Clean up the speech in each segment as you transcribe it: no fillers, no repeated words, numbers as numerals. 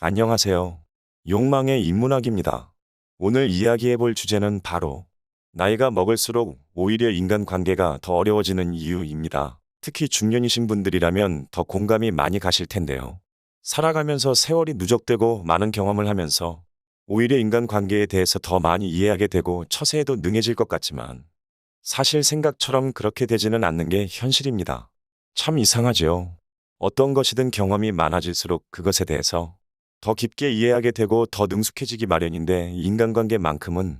안녕하세요. 욕망의 인문학입니다. 오늘 이야기해볼 주제는 바로 나이가 먹을수록 오히려 인간관계가 더 어려워지는 이유입니다. 특히 중년이신 분들이라면 더 공감이 많이 가실 텐데요. 살아가면서 세월이 누적되고 많은 경험을 하면서 오히려 인간관계에 대해서 더 많이 이해하게 되고 처세에도 능해질 것 같지만 사실 생각처럼 그렇게 되지는 않는 게 현실입니다. 참 이상하죠. 어떤 것이든 경험이 많아질수록 그것에 대해서 더 깊게 이해하게 되고 더 능숙해지기 마련인데 인간관계만큼은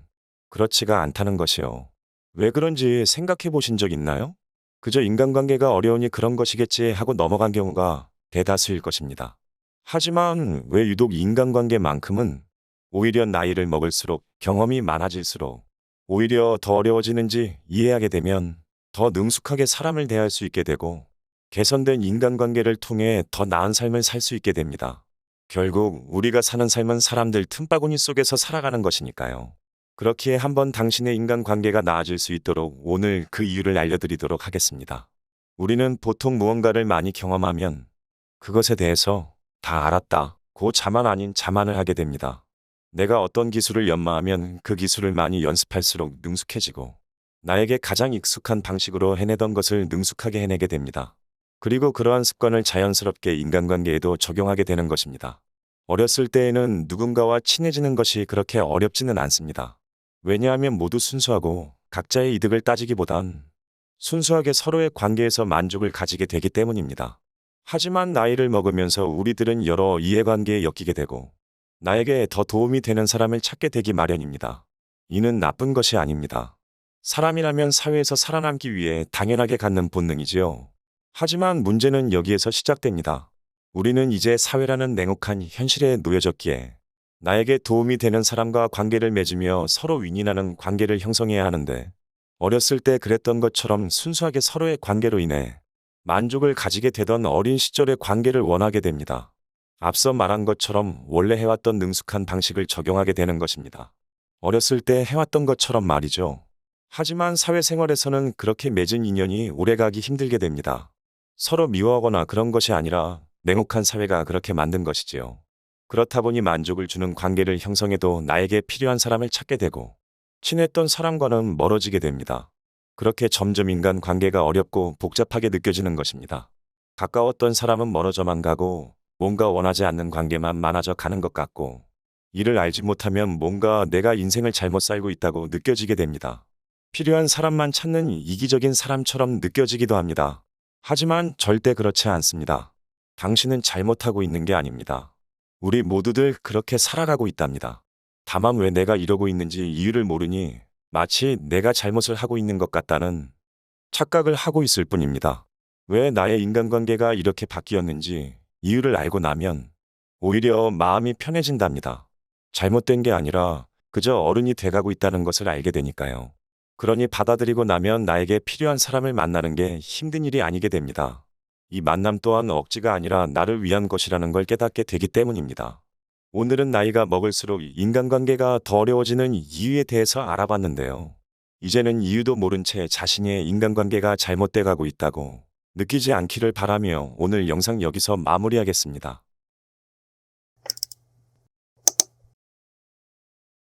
그렇지가 않다는 것이요. 왜 그런지 생각해 보신 적 있나요? 그저 인간관계가 어려우니 그런 것이겠지 하고 넘어간 경우가 대다수일 것입니다. 하지만 왜 유독 인간관계만큼은 오히려 나이를 먹을수록 경험이 많아질수록 오히려 더 어려워지는지 이해하게 되면 더 능숙하게 사람을 대할 수 있게 되고 개선된 인간관계를 통해 더 나은 삶을 살 수 있게 됩니다. 결국 우리가 사는 삶은 사람들 틈바구니 속에서 살아가는 것이니까요. 그렇기에 한번 당신의 인간관계가 나아질 수 있도록 오늘 그 이유를 알려드리도록 하겠습니다. 우리는 보통 무언가를 많이 경험하면 그것에 대해서 다 알았다 고 자만 아닌 자만을 하게 됩니다. 내가 어떤 기술을 연마하면 그 기술을 많이 연습할수록 능숙해지고 나에게 가장 익숙한 방식으로 해내던 것을 능숙하게 해내게 됩니다. 그리고 그러한 습관을 자연스럽게 인간관계에도 적용하게 되는 것입니다. 어렸을 때에는 누군가와 친해지는 것이 그렇게 어렵지는 않습니다. 왜냐하면 모두 순수하고 각자의 이득을 따지기보단 순수하게 서로의 관계에서 만족을 가지게 되기 때문입니다. 하지만 나이를 먹으면서 우리들은 여러 이해관계에 엮이게 되고 나에게 더 도움이 되는 사람을 찾게 되기 마련입니다. 이는 나쁜 것이 아닙니다. 사람이라면 사회에서 살아남기 위해 당연하게 갖는 본능이지요. 하지만 문제는 여기에서 시작됩니다. 우리는 이제 사회라는 냉혹한 현실에 놓여졌기에 나에게 도움이 되는 사람과 관계를 맺으며 서로 윈윈하는 관계를 형성해야 하는데 어렸을 때 그랬던 것처럼 순수하게 서로의 관계로 인해 만족을 가지게 되던 어린 시절의 관계를 원하게 됩니다. 앞서 말한 것처럼 원래 해왔던 능숙한 방식을 적용하게 되는 것입니다. 어렸을 때 해왔던 것처럼 말이죠. 하지만 사회생활에서는 그렇게 맺은 인연이 오래가기 힘들게 됩니다. 서로 미워하거나 그런 것이 아니라 냉혹한 사회가 그렇게 만든 것이지요. 그렇다 보니 만족을 주는 관계를 형성해도 나에게 필요한 사람을 찾게 되고 친했던 사람과는 멀어지게 됩니다. 그렇게 점점 인간 관계가 어렵고 복잡하게 느껴지는 것입니다. 가까웠던 사람은 멀어져만 가고 뭔가 원하지 않는 관계만 많아져 가는 것 같고 이를 알지 못하면 뭔가 내가 인생을 잘못 살고 있다고 느껴지게 됩니다. 필요한 사람만 찾는 이기적인 사람처럼 느껴지기도 합니다. 하지만 절대 그렇지 않습니다. 당신은 잘못하고 있는 게 아닙니다. 우리 모두들 그렇게 살아가고 있답니다. 다만 왜 내가 이러고 있는지 이유를 모르니 마치 내가 잘못을 하고 있는 것 같다는 착각을 하고 있을 뿐입니다. 왜 나의 인간관계가 이렇게 바뀌었는지 이유를 알고 나면 오히려 마음이 편해진답니다. 잘못된 게 아니라 그저 어른이 돼가고 있다는 것을 알게 되니까요. 그러니 받아들이고 나면 나에게 필요한 사람을 만나는 게 힘든 일이 아니게 됩니다. 이 만남 또한 억지가 아니라 나를 위한 것이라는 걸 깨닫게 되기 때문입니다. 오늘은 나이가 먹을수록 인간관계가 더 어려워지는 이유에 대해서 알아봤는데요. 이제는 이유도 모른 채 자신의 인간관계가 잘못돼 가고 있다고 느끼지 않기를 바라며 오늘 영상 여기서 마무리하겠습니다.